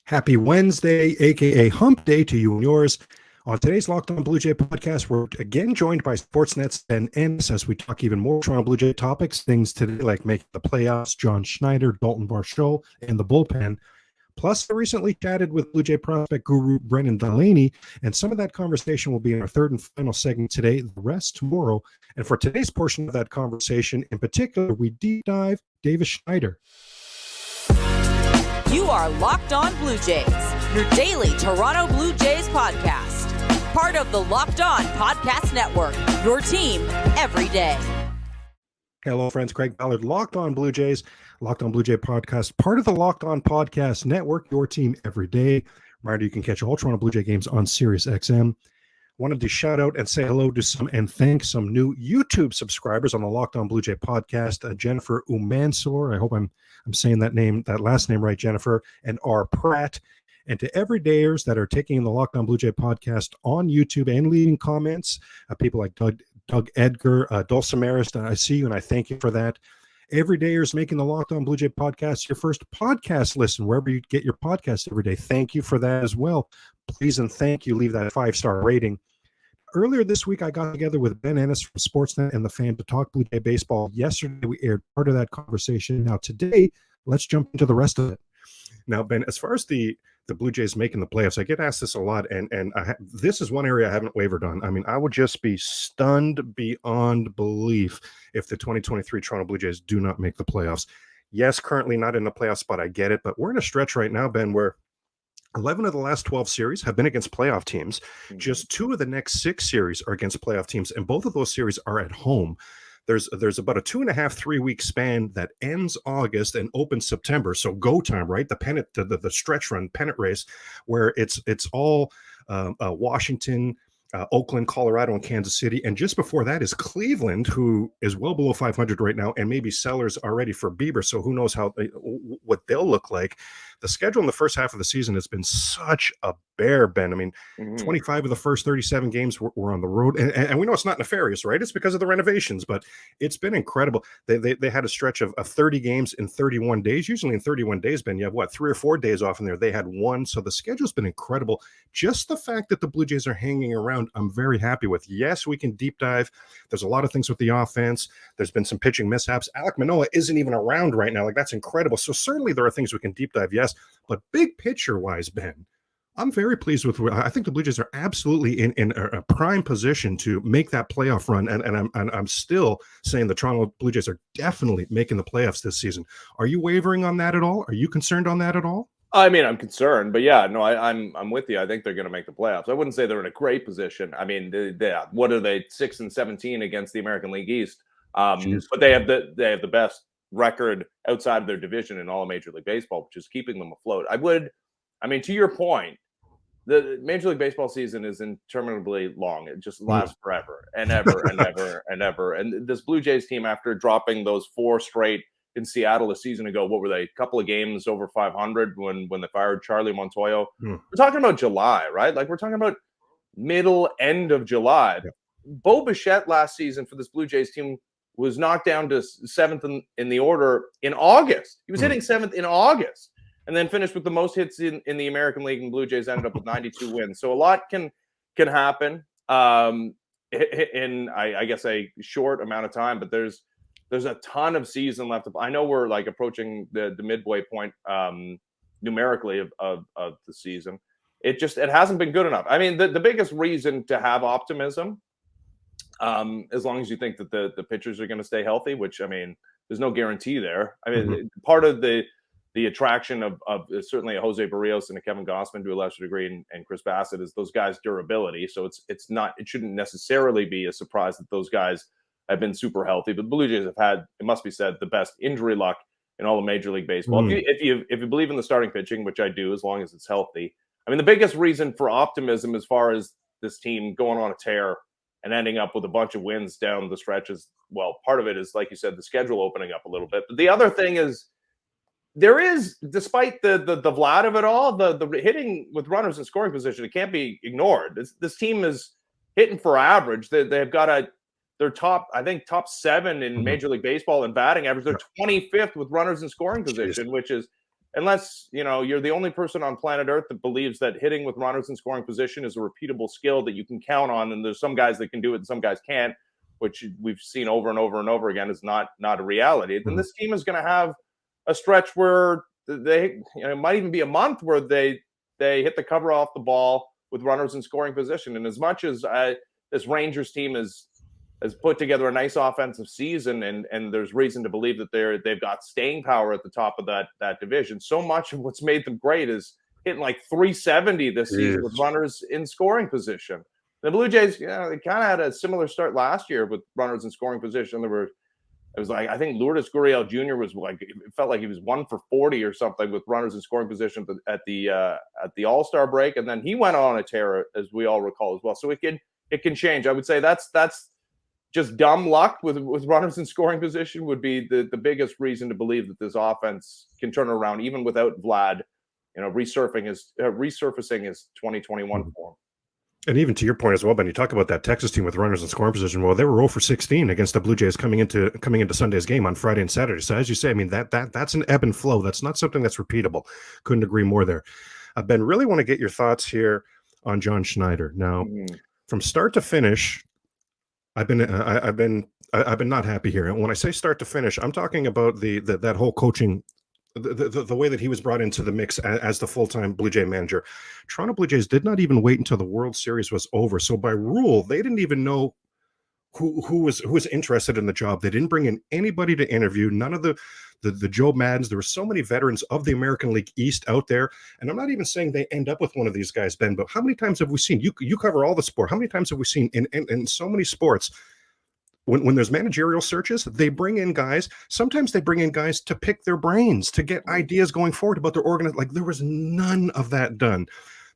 Happy Wednesday, aka Hump Day to you and yours. On today's Locked On Blue Jay podcast, we're again joined by Sportsnet's Ben Ennis as we talk even more Toronto Blue Jay topics, things today like making the playoffs, John Schneider, Dalton Varsho, and the bullpen. Plus, I recently chatted with Blue Jay Prospect Guru Brennan Delaney, and some of that conversation will be in our third and final segment today, the rest tomorrow. And for today's portion of that conversation, in particular, we deep dive Davis Schneider. You are Locked On Blue Jays, your daily Toronto Blue Jays podcast. Part of the Locked On Podcast Network, your team every day. Hello, friends. Craig Ballard, Locked On Blue Jays, Locked On Blue Jay podcast, part of the Locked On Podcast Network, your team every day. Reminder, you can catch all Toronto Blue Jay games on Sirius XM. Wanted to shout out and say hello to some and thank some new YouTube subscribers on the Locked On Blue Jay podcast. Jennifer Umansor, I hope I'm saying that last name right, Jennifer, and R. Pratt. And to everydayers that are taking the Locked On Blue Jay podcast on YouTube and leaving comments, people like Doug Edgar, Dulcimeris, I see you and I thank you for that. Everydayers making the Locked On Blue Jay podcast your first podcast listen, wherever you get your podcast every day. Thank you for that as well. Please and thank you. Leave that 5-star rating. Earlier this week, I got together with Ben Ennis from Sportsnet and the Fan to talk Blue Jay baseball. Yesterday, we aired part of that conversation. Now, today, let's jump into the rest of it. Now, Ben, as far as the Blue Jays making the playoffs, I get asked this a lot, and this is one area I haven't wavered on. I mean, I would just be stunned beyond belief if the 2023 Toronto Blue Jays do not make the playoffs. Yes, currently not in the playoff spot, I get it, but we're in a stretch right now, Ben, where 11 of the last 12 series have been against playoff teams. Just 2 of the next 6 series are against playoff teams, and both of those series are at home. There's about a 2.5-3 week span that ends August and opens September. So go time, right? The pennant, the stretch run pennant race, where it's all Washington, Oakland, Colorado, and Kansas City. And just before that is Cleveland, who is well below 500 right now, and maybe sellers are ready for Bieber. So who knows what they'll look like. The schedule in the first half of the season has been such a bear, Ben. I mean, 25 of the first 37 games were on the road. And we know it's not nefarious, right? It's because of the renovations, but it's been incredible. They had a stretch of 30 games in 31 days. Usually in 31 days, Ben, you have 3 or 4 days off in there. They had 1. So the schedule's been incredible. Just the fact that the Blue Jays are hanging around, I'm very happy with. Yes, we can deep dive. There's a lot of things with the offense. There's been some pitching mishaps. Alek Manoah isn't even around right now. Like, that's incredible. So certainly there are things we can deep dive. Yes. But big picture-wise, Ben, I'm very pleased with. I think the Blue Jays are absolutely in a prime position to make that playoff run, and I'm still saying the Toronto Blue Jays are definitely making the playoffs this season. Are you wavering on that at all? Are you concerned on that at all? I mean, I'm concerned, but yeah, no, I'm with you. I think they're going to make the playoffs. I wouldn't say they're in a great position. I mean, what are they, 6-17 against the American League East? But they have the best record outside of their division in all of Major League Baseball, which is keeping them afloat. To your point, the Major League Baseball season is interminably long. It just lasts forever and ever and ever and ever. And this Blue Jays team, after dropping those 4 straight in Seattle a season ago, what were they? A couple of games over 500 when they fired Charlie Montoyo. We're talking about July, right? Like, we're talking about end of July. Yeah. Bo Bichette last season for this Blue Jays team was knocked down to 7th in the order in August. He was hitting 7th in August, and then finished with the most hits in the American League, and Blue Jays ended up with 92 wins. So a lot can happen in I guess a short amount of time, but there's a ton of season left. I know we're like approaching the midway point numerically of the season. It hasn't been good enough. I mean, the biggest reason to have optimism, as long as you think that the pitchers are going to stay healthy, which, I mean, there's no guarantee there. I mean, part of the attraction of certainly a Jose Barrios and a Kevin Gausman to a lesser degree and Chris Bassett is those guys' durability. So it shouldn't necessarily be a surprise that those guys have been super healthy. But the Blue Jays have had, it must be said, the best injury luck in all of Major League Baseball. If you believe in the starting pitching, which I do, as long as it's healthy. I mean, the biggest reason for optimism as far as this team going on a tear and ending up with a bunch of wins down the stretches, well, part of it is, like you said, the schedule opening up a little bit. But the other thing is, there is, despite the Vlad of it all, the hitting with runners in scoring position, it can't be ignored. This team is hitting for average. They've got their top 7 in Major League Baseball in batting average. They're 25th with runners in scoring position, which is unless, you're the only person on planet Earth that believes that hitting with runners in scoring position is a repeatable skill that you can count on, and there's some guys that can do it and some guys can't, which we've seen over and over and over again is not a reality, then this team is going to have a stretch where they, it might even be a month where they hit the cover off the ball with runners in scoring position. And as much as this Rangers team has put together a nice offensive season, and there's reason to believe that they've got staying power at the top of that division, so much of what's made them great is hitting like 370 this season with runners in scoring position. The Blue Jays, they kind of had a similar start last year with runners in scoring position. It was like, I think Lourdes Gurriel Jr. was like, it felt like he was 1 for 40 or something with runners in scoring position at the All-Star break, and then he went on a tear, as we all recall as well. So it can change. I would say that's just dumb luck with runners in scoring position would be the biggest reason to believe that this offense can turn around even without Vlad, resurfacing his 2021 form. And even to your point as well, Ben, you talk about that Texas team with runners in scoring position. Well, they were 0 for 16 against the Blue Jays coming into Sunday's game on Friday and Saturday. So as you say, I mean, that's an ebb and flow. That's not something that's repeatable. Couldn't agree more there. Ben, really want to get your thoughts here on John Schneider. Now, from start to finish, I've been not happy here. And when I say start to finish, I'm talking about that whole coaching. The way that he was brought into the mix as the full-time Blue Jay manager. Toronto Blue Jays did not even wait until the World Series was over. So by rule, they didn't even know who was interested in the job. They didn't bring in anybody to interview. None of the Joe Maddens. There were so many veterans of the American League East out there. And I'm not even saying they end up with one of these guys, Ben, but how many times have we seen, you cover all the sport, how many times have we seen in so many sports, when there's managerial searches, they bring in guys. Sometimes they bring in guys to pick their brains, to get ideas going forward about their organization. Like, there was none of that done.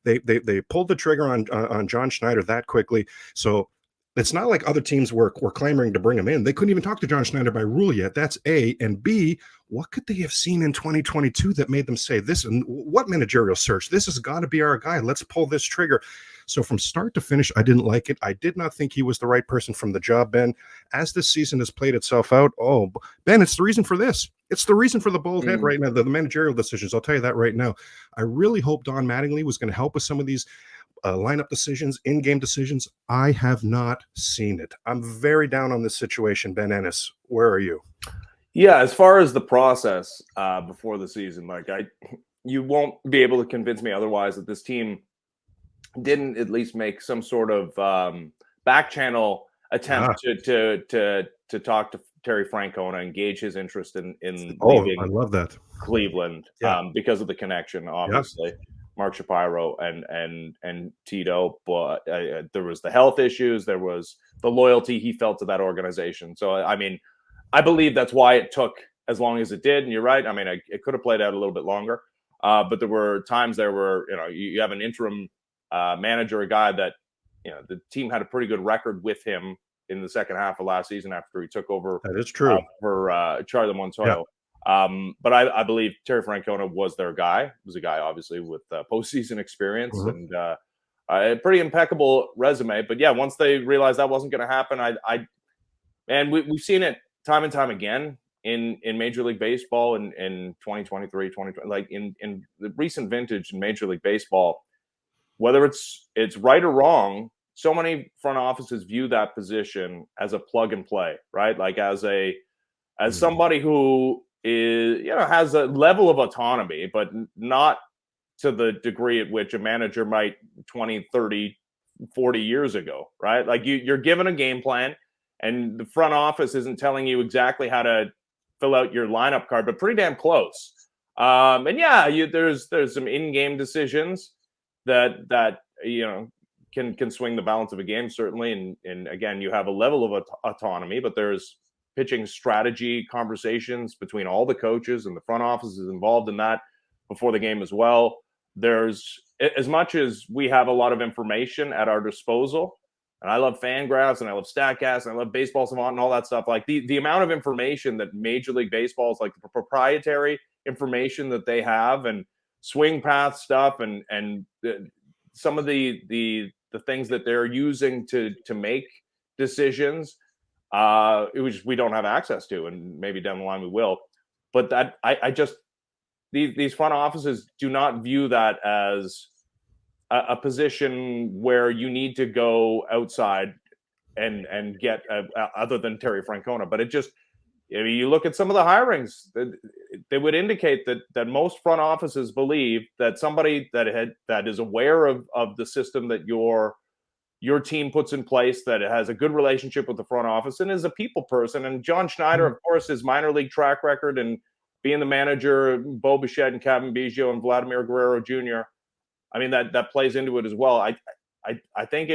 They pulled the trigger on John Schneider that quickly. So it's not like other teams were clamoring to bring him in. They couldn't even talk to John Schneider by rule yet. That's A. And B, what could they have seen in 2022 that made them say this? And what managerial search? This has got to be our guy. Let's pull this trigger. So from start to finish, I didn't like it. I did not think he was the right person from the job, Ben. As this season has played itself out, Ben, it's the reason for this. It's the reason for the bold head right now, the managerial decisions. I'll tell you that right now. I really hope Don Mattingly was going to help with some of these lineup decisions, in-game decisions. I have not seen it. I'm very down on this situation. Ben Ennis, where are you? Yeah, as far as the process before the season, you won't be able to convince me otherwise that this team didn't at least make some sort of back channel attempt to talk to Terry Francona, engage his interest in leaving I love that. Cleveland because of the connection, obviously. Yeah. Mark Shapiro and Tito, but there was the health issues, there was the loyalty he felt to that organization. So, I mean, I believe that's why it took as long as it did. And you're right. I mean, it could have played out a little bit longer, but there were times there where, you have an interim manager, a guy that, the team had a pretty good record with him in the second half of last season after he took over. That is true. For Charlie Montoyo. Yeah. But I believe Terry Francona was their guy. He was a guy, obviously, with postseason experience and a pretty impeccable resume. But yeah, once they realized that wasn't going to happen, we've seen it time and time again in Major League Baseball in 2023, 2020, like in the recent vintage in Major League Baseball, whether it's right or wrong, so many front offices view that position as a plug and play, right? Like as somebody who is, has a level of autonomy, but not to the degree at which a manager might 20, 30, 40 years ago, right? Like you're given a game plan and the front office isn't telling you exactly how to fill out your lineup card, but pretty damn close. And yeah, there's some in-game decisions that can swing the balance of a game, certainly. And again, you have a level of autonomy, but there's pitching strategy conversations between all the coaches, and the front office is involved in that before the game as well. There's, as much as we have a lot of information at our disposal, and I love FanGraphs and I love StatCast and I love Baseball Savant and all that stuff, like the amount of information that Major League Baseball is, like the proprietary information that they have and swing path stuff and some of the things that they're using to make decisions, which we don't have access to, and maybe down the line we will. But that I just these front offices do not view that as a position where you need to go outside and get other than Terry Francona. But it just, I mean, you look at some of the hirings, they would indicate that most front offices believe that somebody that is aware of the system that your team puts in place, that it has a good relationship with the front office and is a people person. And John Schneider, of course, his minor league track record and being the manager, Bo Bichette and Kevin Biggio and Vladimir Guerrero Jr., I mean, that plays into it as well. I think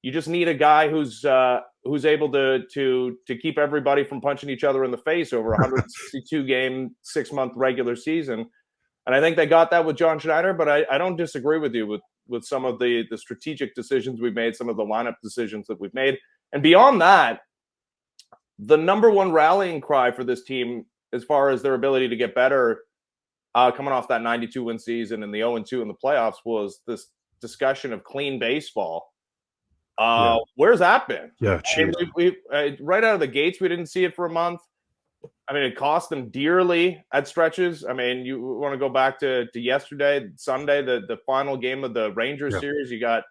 you just need a guy who's able to keep everybody from punching each other in the face over a 162 game, 6-month regular season. And I think they got that with John Schneider, but I don't disagree with you with some of the strategic decisions we've made, some of the lineup decisions that we've made. And beyond that, the number one rallying cry for this team, as far as their ability to get better, coming off that 92-win season and the 0-2 in the playoffs, was this discussion of clean baseball. Where's that been? Yeah, we right out of the gates, we didn't see it for a month. I mean, it cost them dearly at stretches. I mean, you want to go back to yesterday, Sunday, the final game of the Rangers series. You got,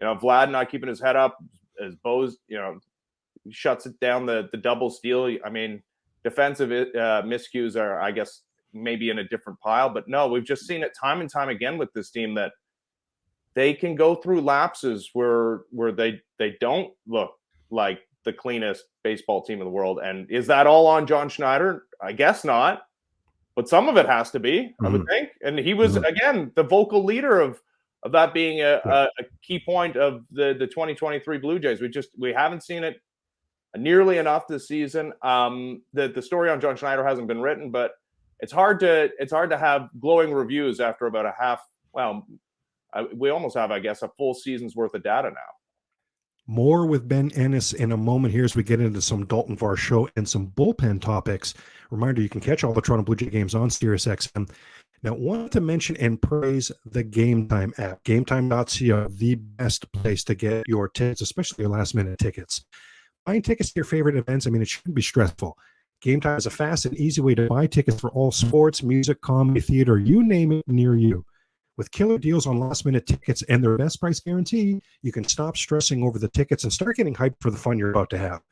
Vlad not keeping his head up as Bo's, shuts it down the double steal. I mean, defensive miscues are, I guess, maybe in a different pile. But no, we've just seen it time and time again with this team that they can go through lapses where they don't look like the cleanest baseball team in the world. And is that all on John Schneider? I guess not, but some of it has to be, I would think. And he was, again, the vocal leader of that being a key point of the 2023 Blue Jays. We haven't seen it nearly enough this season. The story on John Schneider hasn't been written, but it's hard to have glowing reviews after about a half. Well, we almost have, I guess, a full season's worth of data now. More with Ben Ennis in a moment here as we get into some Dalton Var show and some bullpen topics. Reminder, you can catch all the Toronto Blue Jay games on SiriusXM. Now, wanted to mention and praise the Game Time app. GameTime.co, the best place to get your tickets, especially your last-minute tickets. Buying tickets to your favorite events, I mean, it shouldn't be stressful. Game Time is a fast and easy way to buy tickets for all sports, music, comedy, theater, you name it, near you. With killer deals on last-minute tickets and their best price guarantee, you can stop stressing over the tickets and start getting hyped for the fun you're about to have.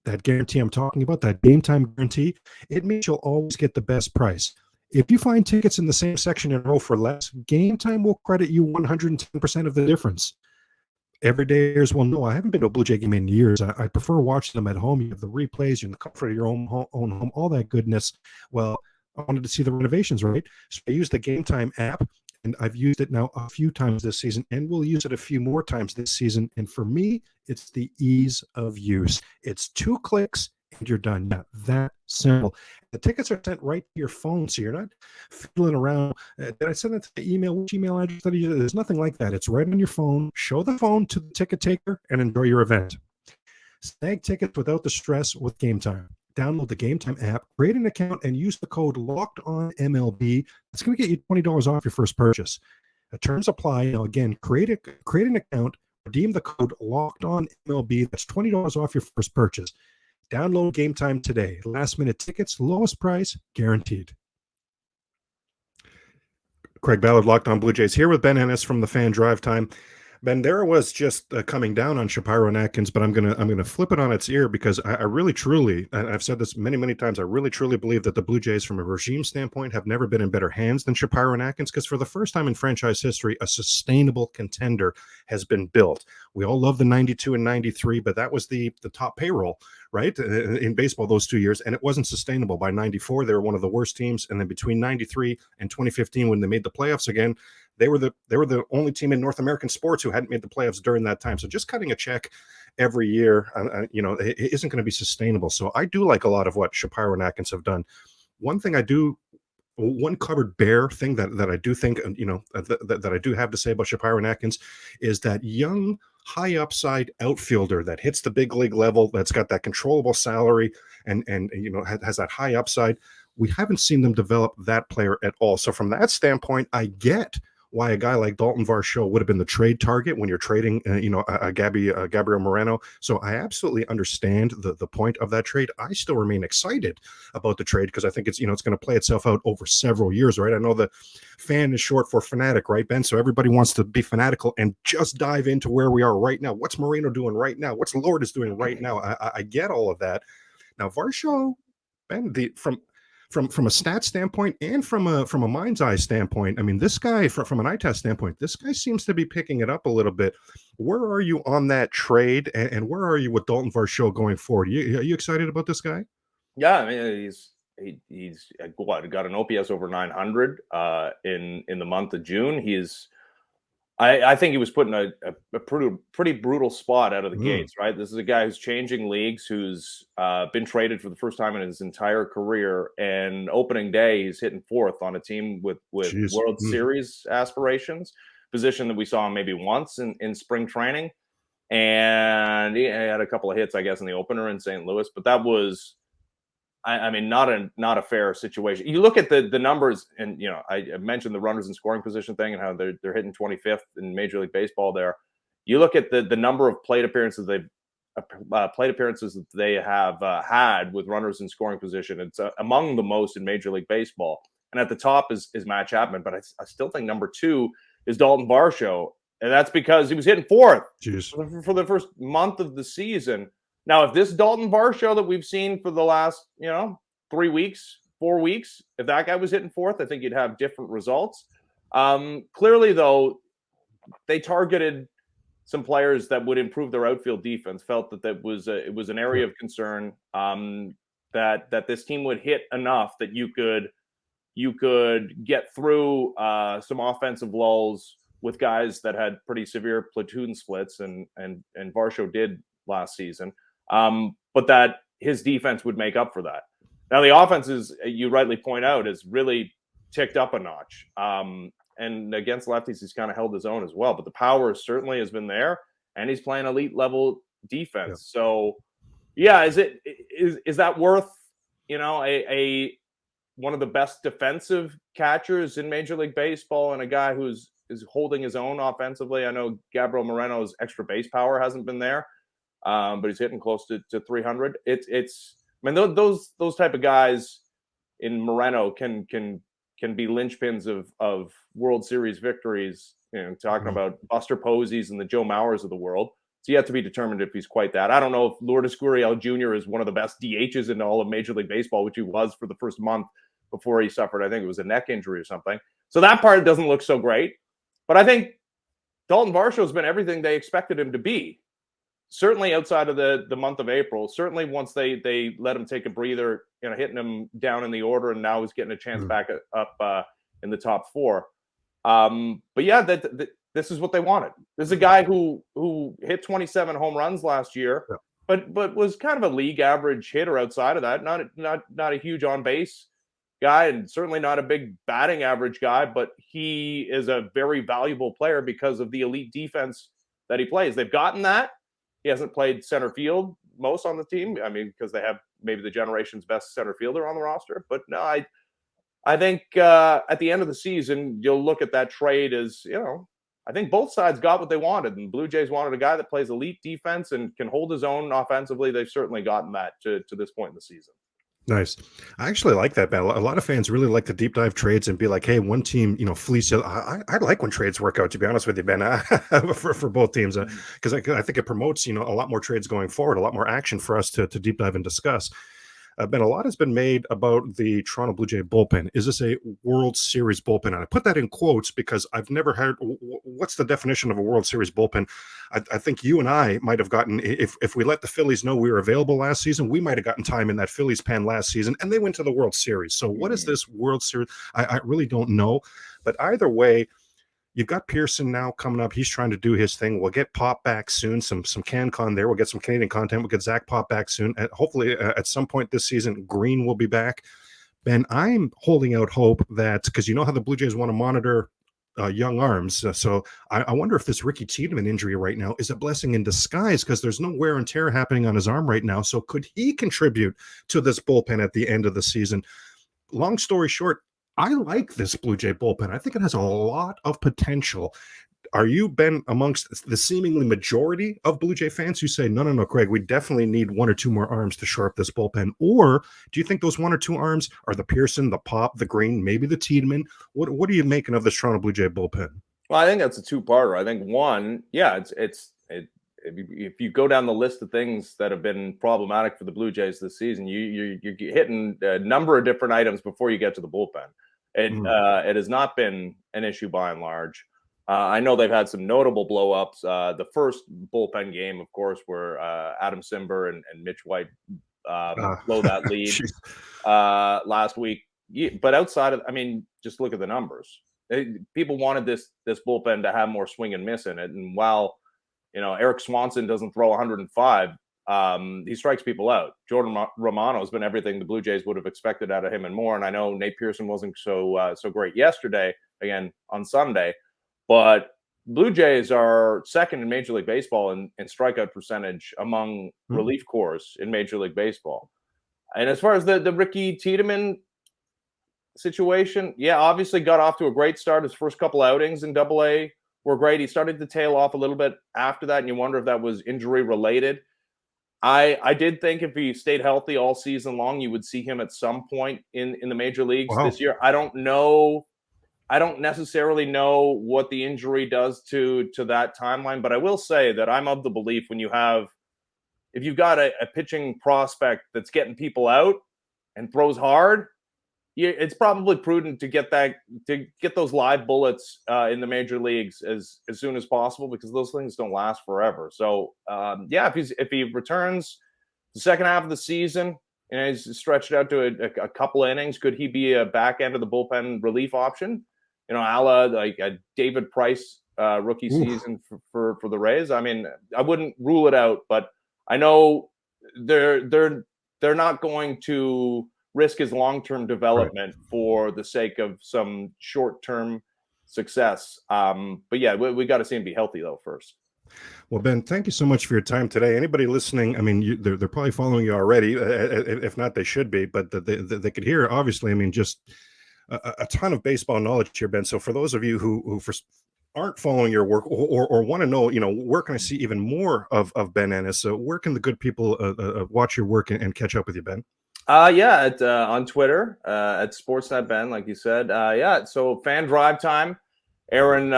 That guarantee I'm talking about, that Game Time guarantee, it means you'll always get the best price. If you find tickets in the same section in a row for less, Game Time will credit you 110% of the difference. Everydayers will know I haven't been to a Blue Jay game in years. I prefer watching them at home. You have the replays, you're in the comfort of your own home, all that goodness. Well, I wanted to see the renovations, right? So I used the Game Time app. And I've used it now a few times this season, and we'll use it a few more times this season. And for me, it's the ease of use. It's 2 clicks and you're done. Yeah, that simple. The tickets are sent right to your phone, so you're not fiddling around. Did I send it to the email? Which email address did I use? There's nothing like that. It's right on your phone. Show the phone to the ticket taker and enjoy your event. Snag tickets without the stress with Game Time. Download the Game Time app, create an account, and use the code LOCKEDONMLB. It's going to get you $20 off your first purchase. The terms apply. Now, again, create an account, redeem the code LOCKEDONMLB. That's $20 off your first purchase. Download Game Time today. Last-minute tickets, lowest price, guaranteed. Craig Ballard, Locked On Blue Jays, here with Ben Ennis from the Fan Drive Time. Ben, there was just coming down on Shapiro and Atkins, but I'm gonna flip it on its ear because I really truly, and I've said this many times, I really truly believe that the Blue Jays, from a regime standpoint, have never been in better hands than Shapiro and Atkins, because for the first time in franchise history, a sustainable contender has been built. We all love the 92 and 93, but that was the top payroll, right, in baseball those 2 years, and it wasn't sustainable. By 94, they were one of the worst teams, and then between 93 and 2015, when they made the playoffs again, they were the only team in North American sports who hadn't made the playoffs during that time. So just cutting a check every year, it isn't going to be sustainable. So I do like a lot of what Shapiro and Atkins have done. One covered bear thing that I do think, that I do have to say about Shapiro and Atkins is that young, high upside outfielder that hits the big league level, that's got that controllable salary and has that high upside. We haven't seen them develop that player at all. So from that standpoint, I get why a guy like Dalton Varsho would have been the trade target when you're trading, Gabriel Moreno. So I absolutely understand the point of that trade. I still remain excited about the trade because I think it's going to play itself out over several years, right? I know the fan is short for fanatic, right, Ben? So everybody wants to be fanatical and just dive into where we are right now. What's Moreno doing right now? What's Lourdes doing right now? I get all of that. Now, Varsho, Ben, from a stat standpoint and from a mind's eye standpoint, I mean, this guy from an eye test standpoint, this guy seems to be picking it up a little bit. Where are you on that trade, and where are you with Dalton Varsho going forward? Are you excited about this guy? Yeah, I mean, he's got an OPS over 900 in the month of June. I think he was put in a pretty brutal spot out of the gates, right? This is a guy who's changing leagues, who's been traded for the first time in his entire career. And opening day, he's hitting fourth on a team with World Series aspirations, position that we saw him maybe once in spring training. And he had a couple of hits, I guess, in the opener in St. Louis. But that was, I mean, not a fair situation. You look at the numbers, and I mentioned the runners in scoring position thing and how they're hitting 25th in Major League Baseball. There, you look at the number of plate appearances that they have had with runners in scoring position. It's among the most in Major League Baseball. And at the top is Matt Chapman, but I still think number 2 is Dalton Varsho, and that's because he was hitting fourth for the first month of the season. Now, if this Dalton Varsho that we've seen for the last, 3 weeks, 4 weeks, if that guy was hitting fourth, I think you'd have different results. Clearly, though, they targeted some players that would improve their outfield defense, felt that it was an area of concern, that this team would hit enough that you could get through some offensive lulls with guys that had pretty severe platoon splits, and Varsho did last season. But that his defense would make up for that. Now, the offense is, you rightly point out, is really ticked up a notch. And against lefties, he's kind of held his own as well. But the power certainly has been there, and he's playing elite level defense. Yeah. So, yeah, is that worth a one of the best defensive catchers in Major League Baseball, and a guy is holding his own offensively? I know Gabriel Moreno's extra base power hasn't been there. But he's hitting close to 300. It's I mean, those type of guys in Moreno can be linchpins of World Series victories. Talking about Buster Posies and the Joe Mauers of the world. It's yet to be determined if he's quite that. I don't know if Lourdes Gurriel Jr. is one of the best DHs in all of Major League Baseball, which he was for the first month before he suffered, I think it was a neck injury or something. So that part doesn't look so great. But I think Dalton Varsho has been everything they expected him to be. Certainly outside of the month of April, certainly once they let him take a breather, hitting him down in the order, and now he's getting a chance back up in the top 4. But yeah, this is what they wanted. This is a guy who hit 27 home runs last year, but was kind of a league average hitter outside of that. Not a huge on base guy, and certainly not a big batting average guy, but he is a very valuable player because of the elite defense that he plays. They've gotten that. He hasn't played center field most on the team. I mean, because they have maybe the generation's best center fielder on the roster. But no, I think at the end of the season, you'll look at that trade as, I think both sides got what they wanted. And Blue Jays wanted a guy that plays elite defense and can hold his own offensively. They've certainly gotten that to this point in the season. Nice. I actually like that, Ben. A lot of fans really like to deep dive trades and be like, hey, one team, fleece. I like when trades work out, to be honest with you, Ben, for both teams, because I think it promotes, a lot more trades going forward, a lot more action for us to deep dive and discuss. Ben, a lot has been made about the Toronto Blue Jay bullpen. Is this a World Series bullpen? And I put that in quotes because I've never heard what's the definition of a World Series bullpen. I think you and I might have gotten, if we let the Phillies know we were available last season, we might have gotten time in that Phillies pen last season, and they went to the World Series. So what is this World Series? I really don't know. But either way, you've got Pearson now coming up. He's trying to do his thing. We'll get Pop back soon, some CanCon there. We'll get some Canadian content. We'll get Zach Pop back soon. And hopefully at some point this season, Green will be back. Ben, I'm holding out hope that, because you know how the Blue Jays want to monitor young arms. So I wonder if this Ricky Tiedemann injury right now is a blessing in disguise, because there's no wear and tear happening on his arm right now. So could he contribute to this bullpen at the end of the season? Long story short, I like this Blue Jay bullpen. I think it has a lot of potential. Are you, Ben, amongst the seemingly majority of Blue Jay fans who say, no, Craig, we definitely need one or two more arms to shore up this bullpen? Or do you think those one or two arms are the Pearson, the Pop, the Green, maybe the Tiedemann? What are you making of this Toronto Blue Jay bullpen? Well, I think that's a two-parter. I think one, yeah, if you go down the list of things that have been problematic for the Blue Jays this season, you're hitting a number of different items before you get to the bullpen. It has not been an issue by and large. I know they've had some notable blow-ups. The first bullpen game, of course, where Adam Simber and Mitch White blow that lead last week. But outside of, just look at the numbers. People wanted this bullpen to have more swing and miss in it. And while, Eric Swanson doesn't throw 105, he strikes people out. Jordan Romano has been everything the Blue Jays would have expected out of him and more. And I know Nate Pearson wasn't so great yesterday, again, on Sunday. But Blue Jays are second in Major League Baseball in strikeout percentage among relief corps in Major League Baseball. And as far as the Ricky Tiedemann situation, yeah, obviously got off to a great start. His first couple outings in Double-A were great. He started to tail off a little bit after that, and you wonder if that was injury related. I did think if he stayed healthy all season long, you would see him at some point in the major leagues this year. I don't know. I don't necessarily know what the injury does to that timeline, but I will say that I'm of the belief if you've got a pitching prospect that's getting people out and throws hard, it's probably prudent to get those live bullets in the major leagues as soon as possible, because those things don't last forever. So if he returns the second half of the season and he's stretched out to a couple innings, could he be a back end of the bullpen relief option? A la like a David Price rookie season for the Rays. I wouldn't rule it out, but I know they're not going to risk his long-term development for the sake of some short-term success. But yeah, we got to see him be healthy though first. Well, Ben, thank you so much for your time today. Anybody listening, they're probably following you already. If not, they should be, but they could hear, obviously, just a ton of baseball knowledge here, Ben. So for those of you who aren't following your work or want to know, where can I see even more of Ben Ennis? So where can the good people watch your work and catch up with you, Ben? On Twitter at Sportsnet Ben, like you said. So Fan Drive Time, airing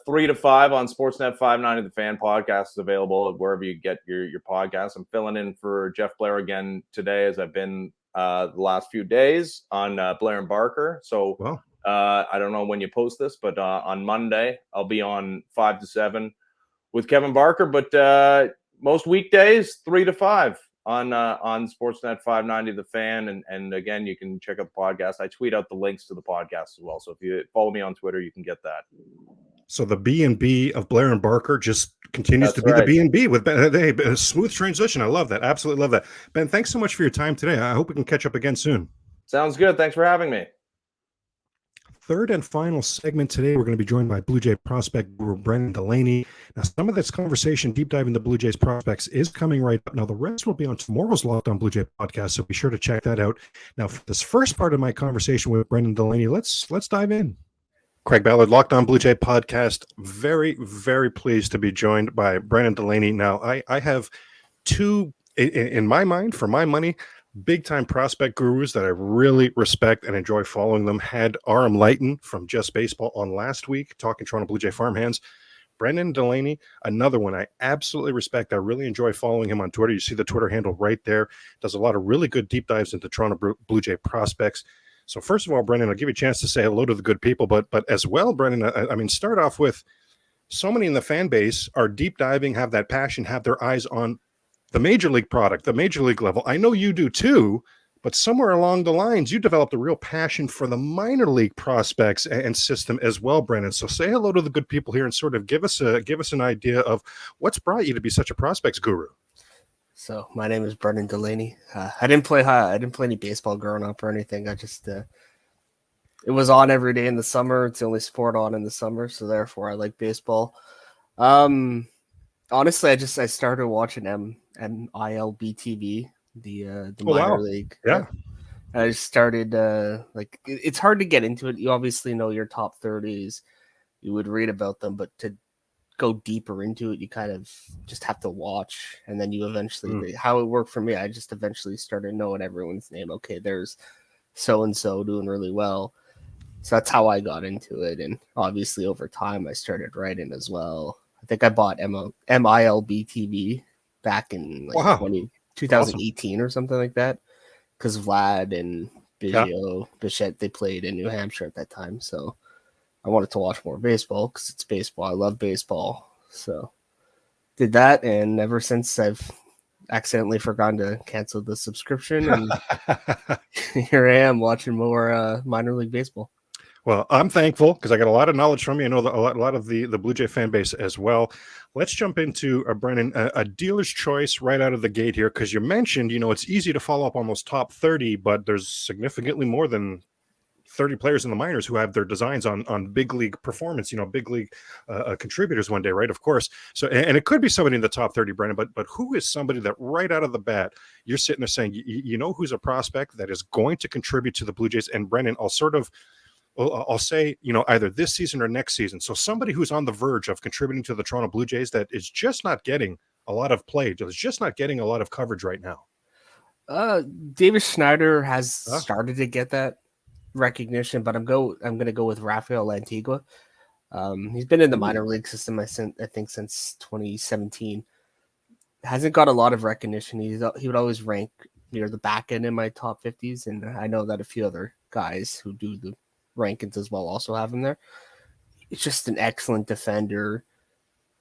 3 to 5 on Sportsnet 590. The Fan podcast is available wherever you get your podcasts. I'm filling in for Jeff Blair again today, as I've been the last few days on Blair and Barker. So I don't know when you post this, but on Monday I'll be on 5 to 7 with Kevin Barker. But most weekdays 3 to 5 on Sportsnet 590 The Fan, and again, you can check out the podcast. I tweet out the links to the podcast as well. So if you follow me on Twitter, you can get that. So the B&B of Blair and Barker just continues to be the B&B with Ben. Hey, a smooth transition. I love that. Absolutely love that. Ben, thanks so much for your time today. I hope we can catch up again soon. Sounds good. Thanks for having me. Third and final segment today, we're going to be joined by Blue Jay Prospect Guru Brennan Delaney. Now, some of this conversation, deep diving the Blue Jays prospects, is coming right up. Now, the rest will be on tomorrow's Locked On Blue Jay podcast, so be sure to check that out. Now, for this first part of my conversation with Brennan Delaney, let's dive in. Craig Ballard, Locked On Blue Jay podcast. Very, very pleased to be joined by Brennan Delaney. Now, I have two, in my mind, for my money, big-time prospect gurus that I really respect and enjoy following them. Had Aram Lighton from Just Baseball on last week, talking Toronto Blue Jay farmhands. Brennan Delaney, another one I absolutely respect. I really enjoy following him on Twitter. You see the Twitter handle right there. Does a lot of really good deep dives into Toronto Blue Jay prospects. So first of all, Brennan, I'll give you a chance to say hello to the good people, but as well, Brennan, start off with, so many in the fan base are deep diving, have that passion, have their eyes on the major league product, the major league level. I know you do too, but somewhere along the lines, you developed a real passion for the minor league prospects and system as well, Brennan. So say hello to the good people here and sort of give us an idea of what's brought you to be such a prospects guru. So my name is Brennan Delaney. I didn't play any baseball growing up or anything. I just it was on every day in the summer. It's the only sport on in the summer, so therefore I like baseball. Honestly, I started watching MILB TV, the minor league. Yeah. I started it's hard to get into it. You obviously know your top 30s. You would read about them, but to go deeper into it, you kind of just have to watch, and then you eventually how it worked for me. I just eventually started knowing everyone's name. Okay, there's so and so doing really well, so that's how I got into it. And obviously, over time, I started writing as well. I think I bought MILB TV back in like 2018 or something like that, because Vlad and Bichette, they played in New Hampshire at that time, so I wanted to watch more baseball because it's baseball. I love baseball. So did that. And ever since, I've accidentally forgotten to cancel the subscription. And here I am watching more minor league baseball. Well, I'm thankful because I got a lot of knowledge from you. I know a lot of the Blue Jay fan base as well. Let's jump into, Brennan, a dealer's choice right out of the gate here, because you mentioned, it's easy to follow up on those top 30, but there's significantly more than 30 players in the minors who have their designs on big league performance, big league contributors one day, right? Of course. So, and it could be somebody in the top 30, Brennan, but who is somebody that right out of the bat, you're sitting there saying, who's a prospect that is going to contribute to the Blue Jays? And Brennan, I'll say, either this season or next season. So somebody who's on the verge of contributing to the Toronto Blue Jays that is just not getting a lot of play, is just not getting a lot of coverage right now. Davis Schneider has started to get that recognition, but I'm going to go with Rafael Antigua. He's been in the minor league system, I think, since 2017. Hasn't got a lot of recognition. He would always rank near the back end in my top 50s, and I know that a few other guys who do the rankings as well also have him there. It's just an excellent defender,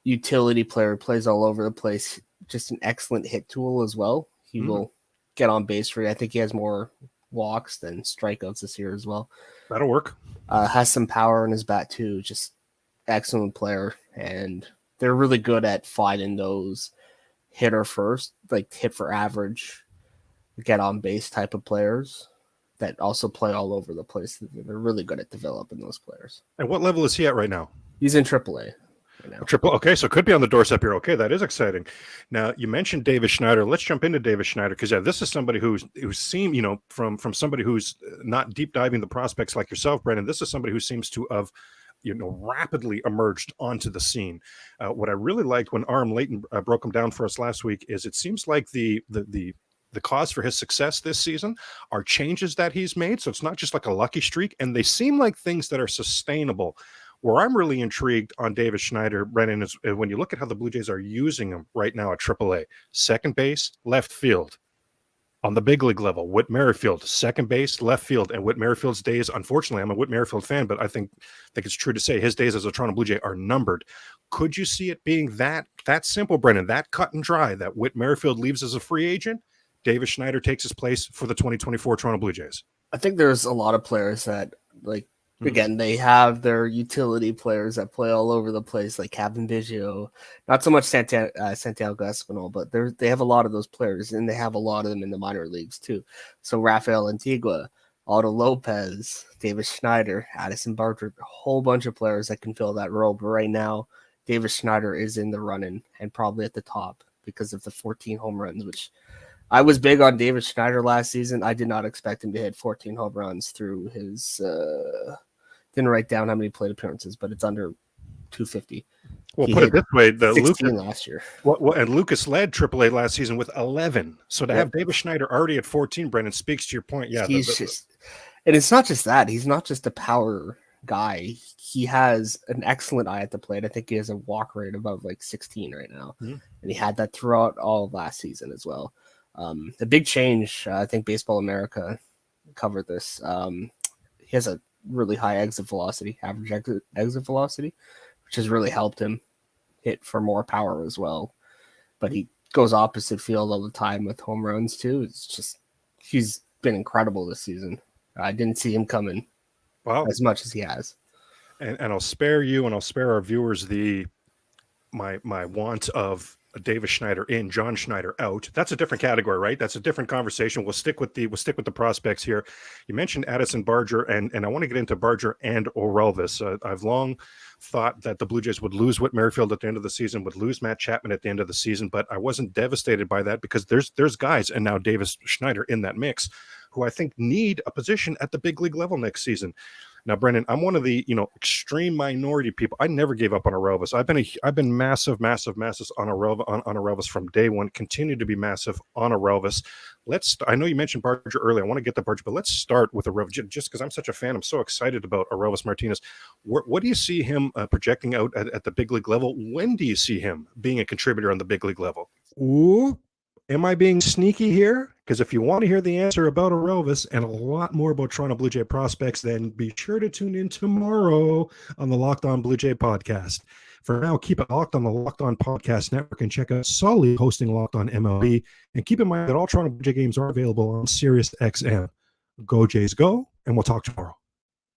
utility player, plays all over the place. Just an excellent hit tool as well. He will get on base for you. I think he has more walks than strikeouts this year as well. That'll work. Has some power in his bat too. Just excellent player, and they're really good at finding those hitter first, like hit for average, get on base type of players that also play all over the place. They're really good at developing those players. And what level is he at right now? He's in AAA. Okay, so it could be on the doorstep here. Okay, that is exciting. Now, you mentioned Davis Schneider. Let's jump into Davis Schneider, because this is somebody who seemed, from somebody who's not deep diving the prospects like yourself, Brennan. This is somebody who seems to have, rapidly emerged onto the scene. What I really liked when Aram Layton broke him down for us last week is it seems like the cause for his success this season are changes that he's made. So it's not just like a lucky streak, and they seem like things that are sustainable. Where I'm really intrigued on Davis Schneider, Brennan, is when you look at how the Blue Jays are using him right now at AAA. Second base, left field. On the big league level, Whit Merrifield, second base, left field. And Whit Merrifield's days, unfortunately, I'm a Whit Merrifield fan, but I think it's true to say his days as a Toronto Blue Jay are numbered. Could you see it being that simple, Brennan, that cut and dry, that Whit Merrifield leaves as a free agent? Davis Schneider takes his place for the 2024 Toronto Blue Jays? I think there's a lot of players that, again, they have their utility players that play all over the place, like Kevin Biggio. Not so much Santiago Espinal, but they have a lot of those players, and they have a lot of them in the minor leagues too. So Rafael Antigua, Aldo Lopez, Davis Schneider, Addison Barger, a whole bunch of players that can fill that role. But right now, Davis Schneider is in the running and probably at the top because of the 14 home runs, which I was big on Davis Schneider last season. I did not expect him to hit 14 home runs through his didn't write down how many plate appearances, but it's under 250. Well, put it this way: Lucas last year. And Lucas led AAA last season with 11. So to have Davis Schneider already at 14, Brennan, speaks to your point. Yeah, and it's not just that. He's not just a power guy. He has an excellent eye at the plate. I think he has a walk rate above 16 right now, and he had that throughout all of last season as well. The big change, I think Baseball America covered this. He has a really high exit velocity, average exit velocity, which has really helped him hit for more power as well. But he goes opposite field all the time with home runs too. It's just, he's been incredible this season. I didn't see him coming as much as he has. And I'll spare you and I'll spare our viewers my want of Davis Schneider in, John Schneider out. That's a different category, right? That's a different conversation. We'll stick with the prospects here. You mentioned Addison Barger, and I want to get into Barger and Orelvis. I've long thought that the Blue Jays would lose Whit Merrifield at the end of the season, would lose Matt Chapman at the end of the season, but I wasn't devastated by that because there's guys, and now Davis Schneider in that mix, who I think need a position at the big league level next season. Now, Brennan, I'm one of the extreme minority people. I never gave up on Orelvis. I've been massive on Orelvis from day one. Continue to be massive on Orelvis. I know you mentioned Barger earlier. I want to get to Barger, but let's start with Orelvis just because I'm such a fan. I'm so excited about Orelvis Martinez. What do you see him projecting out at the big league level? When do you see him being a contributor on the big league level? Ooh. Am I being sneaky here? Because if you want to hear the answer about Orelvis and a lot more about Toronto Blue Jay prospects, then be sure to tune in tomorrow on the Locked On Blue Jay podcast. For now, keep it locked on the Locked On Podcast Network and check out Sully hosting Locked On MLB. And keep in mind that all Toronto Blue Jay games are available on Sirius XM. Go Jays, go, and we'll talk tomorrow.